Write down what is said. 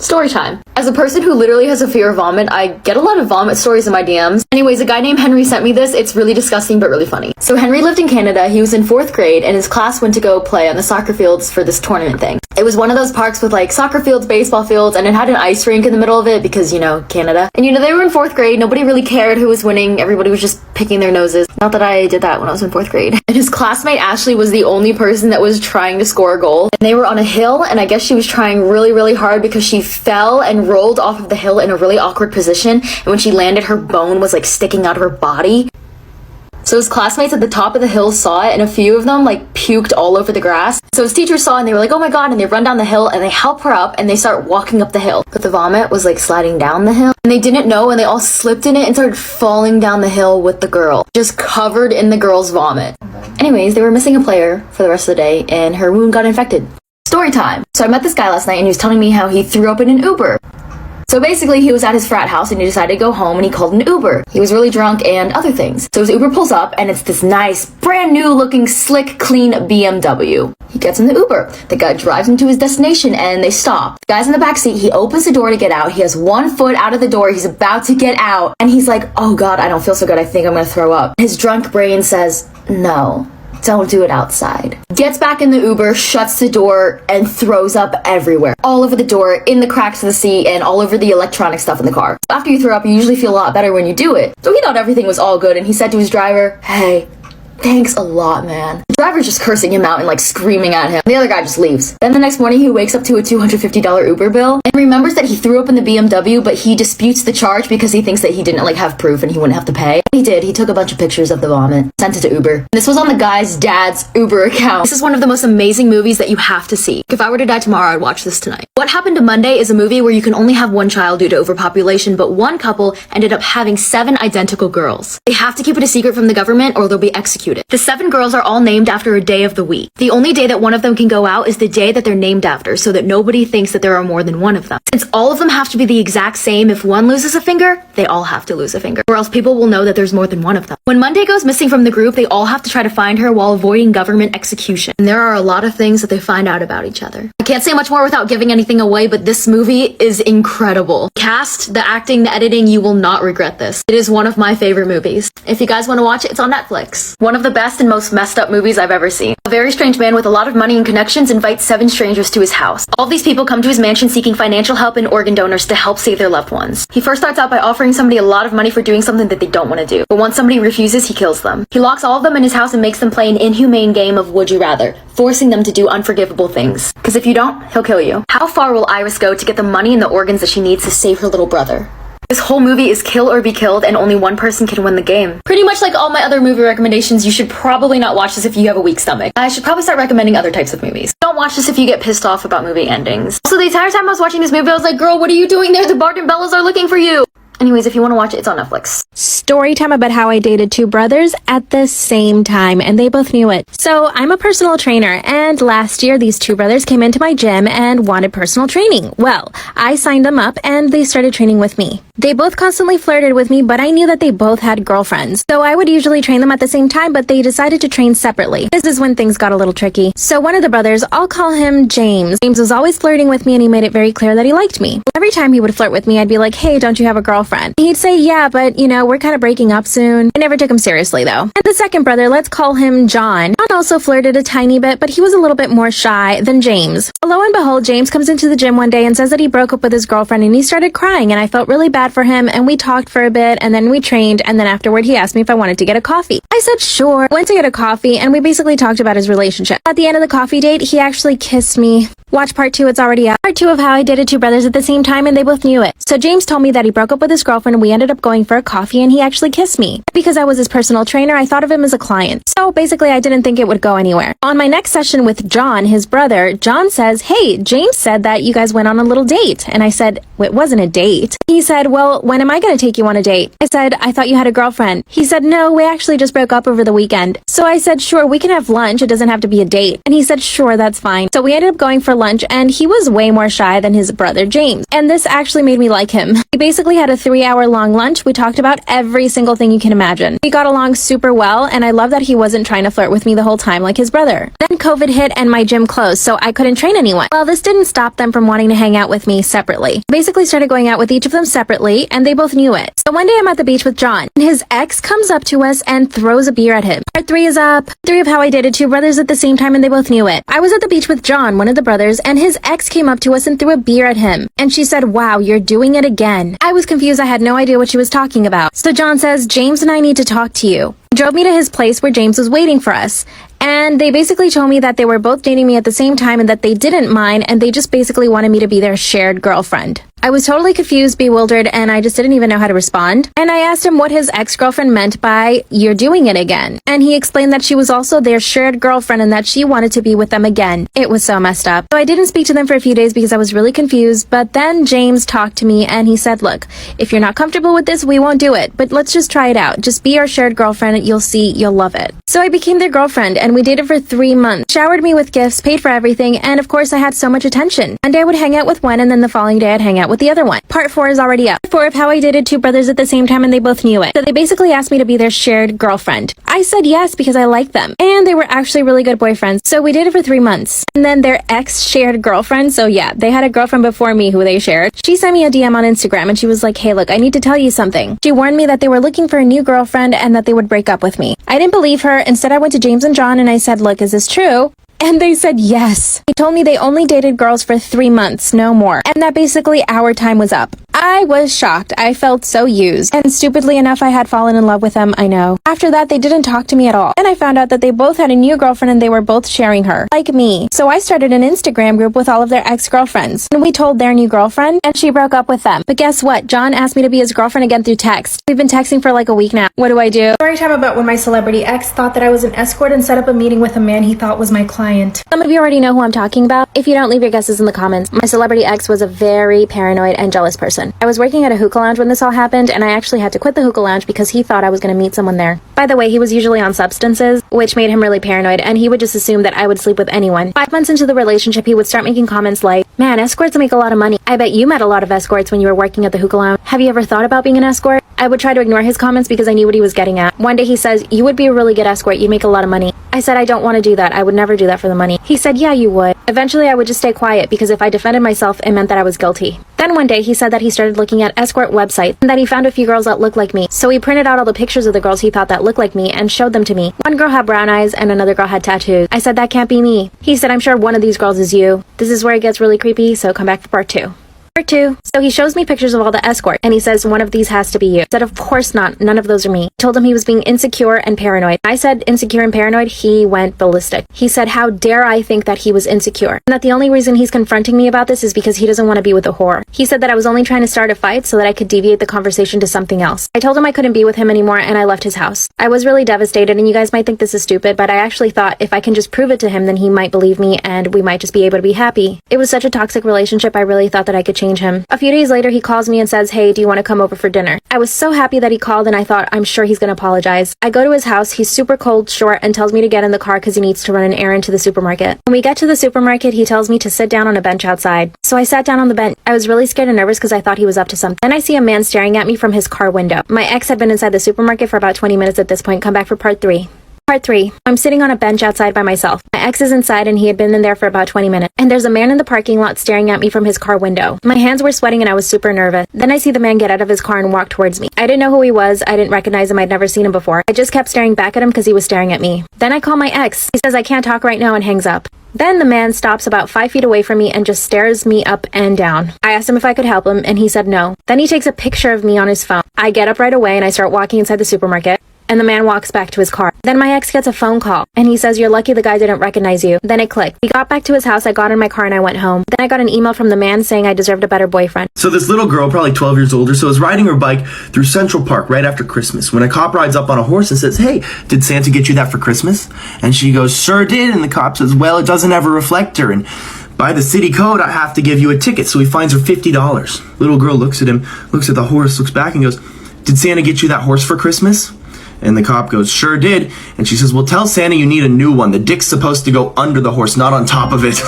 Story time. As a person who literally has a fear of vomit, I get a lot of vomit stories in my DMs. Anyways, a guy named Henry sent me this. It's really disgusting but really funny. So Henry lived in Canada. He was in 4th grade and his class went to go play on the soccer fields for this tournament thing. It was one of those parks with like soccer fields, baseball fields, and it had an ice rink in the middle of it because, you know, Canada. And you know, they were in 4th grade. Nobody really cared who was winning. Everybody was just picking their noses. Not that I did that when I was in 4th grade. And his classmate Ashley was the only person that was trying to score a goal. And they were on a hill, and I guess she was trying really, really hard because she fell and rolled off of the hill in a really awkward position. And when she landed, her bone was like sticking out of her body. So his classmates at the top of the hill saw it, and a few of them like puked all over the grass. So his teachers saw it and they were like, oh my god, and they run down the hill and they help her up and they start walking up the hill. But the vomit was like sliding down the hill. And they didn't know and they all slipped in it and started falling down the hill with the girl, just covered in the girl's vomit. Anyways, they were missing a player for the rest of the day and her wound got infected. Story time. So I met this guy last night and he was telling me how he threw up in an Uber. So basically, he was at his frat house and he decided to go home and he called an Uber. He was really drunk and other things. So his Uber pulls up and it's this nice, brand new looking, slick, clean BMW. He gets in the Uber. The guy drives him to his destination and they stop. The guy's in the back seat. He opens the door to get out. He has one foot out of the door. He's about to get out. And he's like, oh God, I don't feel so good. I think I'm going to throw up. His drunk brain says, no. Don't do it outside. Gets back in the Uber, shuts the door, and throws up everywhere. All over the door, in the cracks of the seat, and all over the electronic stuff in the car. After you throw up, you usually feel a lot better when you do it. So he thought everything was all good, and he said to his driver, hey, thanks a lot, man. The driver's just cursing him out and like screaming at him. The other guy just leaves. Then the next morning he wakes up to a $250 Uber bill and remembers that he threw up in the BMW, but he disputes the charge because he thinks that he didn't like have proof and he wouldn't have to pay. He did. He took a bunch of pictures of the vomit, sent it to Uber. And this was on the guy's dad's Uber account. This is one of the most amazing movies that you have to see. If I were to die tomorrow, I'd watch this tonight. What Happened to Monday is a movie where you can only have one child due to overpopulation, but one couple ended up having 7 identical girls. They have to keep it a secret from the government or they'll be executed. The 7 girls are all named after a day of the week. The only day that one of them can go out is the day that they're named after, so that nobody thinks that there are more than one of them. Since all of them have to be the exact same, if one loses a finger, they all have to lose a finger, or else people will know that there's more than one of them. When Monday goes missing from the group, they all have to try to find her while avoiding government execution. And there are a lot of things that they find out about each other. I can't say much more without giving anything away, but this movie is incredible. Cast, the acting, the editing, you will not regret this. It is one of my favorite movies. If you guys want to watch it, it's on Netflix. One of the best and most messed up movies I've ever seen. A very strange man with a lot of money and connections invites 7 strangers to his house. All these people come to his mansion seeking financial help and organ donors to help save their loved ones. He first starts out by offering somebody a lot of money for doing something that they don't want to do. But once somebody refuses, he kills them. He locks all of them in his house and makes them play an inhumane game of Would You Rather, forcing them to do unforgivable things. Because if you don't, he'll kill you. How far will Iris go to get the money and the organs that she needs to save her little brother? This whole movie is kill or be killed, and only one person can win the game. Pretty much like all my other movie recommendations, you should probably not watch this if you have a weak stomach. I should probably start recommending other types of movies. Don't watch this if you get pissed off about movie endings. Also, the entire time I was watching this movie, I was like, girl, what are you doing there? The Barton Bellas are looking for you. Anyways, if you want to watch it, it's on Netflix. Story time about how I dated 2 brothers at the same time, and they both knew it. So I'm a personal trainer, and last year these 2 brothers came into my gym and wanted personal training. Well, I signed them up and they started training with me. They both constantly flirted with me, but I knew that they both had girlfriends. So I would usually train them at the same time, but they decided to train separately. This is when things got a little tricky. So one of the brothers, I'll call him James. James was always flirting with me and he made it very clear that he liked me. Every time he would flirt with me, I'd be like, hey, don't you have a girlfriend? He'd say, yeah, but you know, we're kind of breaking up soon. I never took him seriously though. And the second brother, let's call him John. John also flirted a tiny bit, but he was a little bit more shy than James. Lo and behold, James comes into the gym one day and says that he broke up with his girlfriend and he started crying, and I felt really bad for him, and we talked for a bit and then we trained, and then afterward he asked me if I wanted to get a coffee. I said sure. Went to get a coffee and we basically talked about his relationship. At the end of the coffee date, he actually kissed me. Watch part 2, it's already out. Part 2 of how I dated 2 brothers at the same time and they both knew it. So James told me that he broke up with his girlfriend and we ended up going for a coffee and he actually kissed me. Because I was his personal trainer, I thought of him as a client. So basically I didn't think it would go anywhere. On my next session with John, his brother, John says, hey, James said that you guys went on a little date. And I said, well, it wasn't a date. He said, well, when am I going to take you on a date? I said, I thought you had a girlfriend. He said, no, we actually just broke up over the weekend. So I said, sure, we can have lunch. It doesn't have to be a date. And he said, sure, that's fine. So we ended up going for for lunch, and he was way more shy than his brother James. And this actually made me like him. We basically had a 3-hour-long lunch. We talked about every single thing you can imagine. We got along super well, and I love that he wasn't trying to flirt with me the whole time like his brother. Then COVID hit and my gym closed, so I couldn't train anyone. Well, this didn't stop them from wanting to hang out with me separately. Basically started going out with each of them separately, and they both knew it. So one day I'm at the beach with John, and his ex comes up to us and throws a beer at him. Part 3 is up. 3 of how I dated 2 brothers at the same time, and they both knew it. I was at the beach with John, one of the brothers, and his ex came up to us and threw a beer at him. And she said, "Wow, you're doing it again." I was confused. I had no idea what she was talking about. So John says, "James and I need to talk to you." He drove me to his place where James was waiting for us. And they basically told me that they were both dating me at the same time and that they didn't mind, and they just basically wanted me to be their shared girlfriend. I was totally confused, bewildered, and I just didn't even know how to respond. And I asked him what his ex-girlfriend meant by, "You're doing it again." And he explained that she was also their shared girlfriend and that she wanted to be with them again. It was so messed up. So I didn't speak to them for a few days because I was really confused, but then James talked to me and he said, "Look, if you're not comfortable with this, we won't do it, but let's just try it out. Just be our shared girlfriend, you'll see, you'll love it." So I became their girlfriend, and we dated for 3 months. Showered me with gifts, paid for everything, and of course I had so much attention. One day I would hang out with one, and then the following day I'd hang out with the other one. Part 4 is already up. 4 of how I dated 2 brothers at the same time, and they both knew it. So they basically asked me to be their shared girlfriend. I said yes because I liked them, and they were actually really good boyfriends. So we dated for 3 months. And then their ex shared girlfriend, so yeah, they had a girlfriend before me who they shared. She sent me a DM on Instagram, and she was like, "Hey, look, I need to tell you something." She warned me that they were looking for a new girlfriend and that they would break up with me. I didn't believe her. Instead, I went to James and John and I said, "Look, is this true?" And they said yes. They told me they only dated girls for 3 months, no more. And that basically our time was up. I was shocked. I felt so used. And stupidly enough, I had fallen in love with them, I know. After that, they didn't talk to me at all. And I found out that they both had a new girlfriend and they were both sharing her. Like me. So I started an Instagram group with all of their ex-girlfriends. And we told their new girlfriend, and she broke up with them. But guess what? John asked me to be his girlfriend again through text. We've been texting for like a week now. What do I do? Story time about when my celebrity ex thought that I was an escort and set up a meeting with a man he thought was my client. Some of you already know who I'm talking about. If you don't, leave your guesses in the comments. My celebrity ex was a very paranoid and jealous person. I was working at a hookah lounge when this all happened, and I actually had to quit the hookah lounge because he thought I was going to meet someone there. By the way, he was usually on substances, which made him really paranoid, and he would just assume that I would sleep with anyone. 5 months into the relationship, he would start making comments like, "Man, escorts make a lot of money. I bet you met a lot of escorts when you were working at the hookah lounge. Have you ever thought about being an escort?" I would try to ignore his comments because I knew what he was getting at. One day he says, "You would be a really good escort. You'd make a lot of money." I said, "I don't want to do that. I would never do that for the money." He said, "Yeah, you would." Eventually, I would just stay quiet because if I defended myself, it meant that I was guilty. Then one day, he said that he started looking at escort websites and that he found a few girls that looked like me. So he printed out all the pictures of the girls he thought that looked like me and showed them to me. One girl had brown eyes and another girl had tattoos. I said, "That can't be me." He said, "I'm sure one of these girls is you." This is where it gets really creepy, so come back for part 2. Part 2. So he shows me pictures of all the escorts, and he says, "One of these has to be you." I said, "Of course not. None of those are me." I told him he was being insecure and paranoid. I said insecure and paranoid. He went ballistic. He said, "How dare I think that he was insecure? And that the only reason he's confronting me about this is because he doesn't want to be with a whore." He said that I was only trying to start a fight so that I could deviate the conversation to something else. I told him I couldn't be with him anymore, and I left his house. I was really devastated, and you guys might think this is stupid, but I actually thought if I can just prove it to him, then he might believe me, and we might just be able to be happy. It was such a toxic relationship, I really thought that I could change him. A few days later, he calls me and says, "Hey, do you want to come over for dinner?" I was so happy that he called, and I thought, I'm sure he's going to apologize. I go to his house. He's super cold, short, and tells me to get in the car because he needs to run an errand to the supermarket. When we get to the supermarket, he tells me to sit down on a bench outside. So I sat down on the bench. I was really scared and nervous because I thought he was up to something. Then I see a man staring at me from his car window. My ex had been inside the supermarket for about 20 minutes at this point. Come back for part 3. Part 3. I'm sitting on a bench outside by myself. My ex is inside and he had been in there for about 20 minutes. And there's a man in the parking lot staring at me from his car window. My hands were sweating and I was super nervous. Then I see the man get out of his car and walk towards me. I didn't know who he was. I didn't recognize him. I'd never seen him before. I just kept staring back at him because he was staring at me. Then I call my ex. He says I can't talk right now and hangs up. Then the man stops about 5 feet away from me and just stares me up and down. I asked him if I could help him and he said no. Then he takes a picture of me on his phone. I get up right away and I start walking inside the supermarket. And the man walks back to his car. Then my ex gets a phone call, and he says, "You're lucky the guy didn't recognize you." Then it clicked. We got back to his house, I got in my car, and I went home. Then I got an email from the man saying I deserved a better boyfriend. So this little girl, probably 12 years older, is riding her bike through Central Park right after Christmas when a cop rides up on a horse and says, "Hey, did Santa get you that for Christmas?" And she goes, "Sure did." And the cop says, "Well, it doesn't have a reflector, and by the city code, I have to give you a ticket." So he fines her $50. Little girl looks at him, looks at the horse, looks back and goes, "Did Santa get you that horse for Christmas?" And the cop goes, "Sure did." And she says, "Well, tell Santa you need a new one. The dick's supposed to go under the horse, not on top of it."